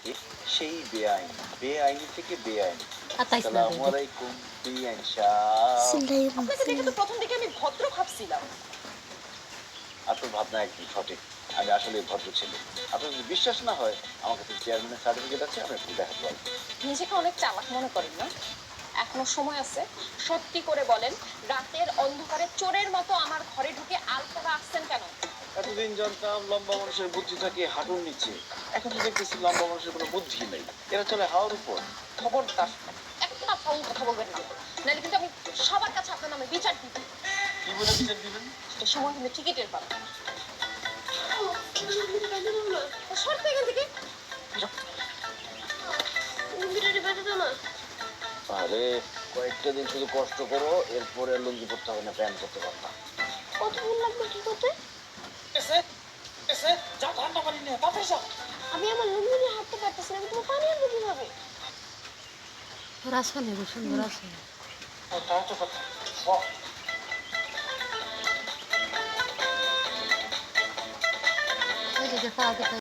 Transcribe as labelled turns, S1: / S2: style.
S1: থাকে সেই বেআইনি, বেআইনি থেকে বেআইনি।
S2: আতাইশ না
S1: আসসালামু
S2: দেবে।
S1: আলাইকুম বিআইন সাহেব।
S3: আপনাকে দেখে তো প্রথম দিকে আমি ভদ্র ভাবছিলাম।
S1: আপনার ভাবনা একদম সঠিক। আমি আসলে ভদ্র ছেলে। আপনার যদি বিশ্বাস না হয় আমার কাছে চেয়ারম্যানের সার্টিফিকেট আছে, আমি আপনাকে দেখাতে পারবো।
S3: নিজেকে অনেক চালাক মনে করেন না? এখনো সময় আছে। সত্যি করে বলেন, রাতের অন্ধকারে চোরের মতো আমার ঘরে ঢুকে আলপনা আসছেন কেন?
S1: এতদিন জানতাম লম্বা মানুষের বুদ্ধি থাকে হাঁটুর নিচে, এখন তো দেখতেছি লম্বা মানুষের কোনো বুদ্ধি নেই, এরা চলে হাওয়ার উপর।
S3: খবরদার একটা ফাউল কথা বলবেন না, নাহলে কিন্তু আমি সবার কাছে আপনার নামে বিচার দিব।
S1: কি বলে বিচার দিবেন?
S3: সেটা সময় কিন্তু ঠিকই টের পাবেন। সরতে এখান থেকে।
S1: আরে কয়েকটা দিন শুধু কষ্ট করো, এরপরে লুঙ্গি পড়তে হবে না, প্যান্ট করতে পারবা।
S3: কতক্ষণ লাগবে কি করতে?
S1: যাও ঠান্ডা পানি নিয়ে তাড়াতাড়ি যাও।
S3: আমি আমার লুঙ্গি নিয়ে হাঁটতে পারতেছি না, আমি তোমার পানি আনবো কিভাবে?
S2: রাসা নেবে সুন্দর আছে। ওই যে দেখা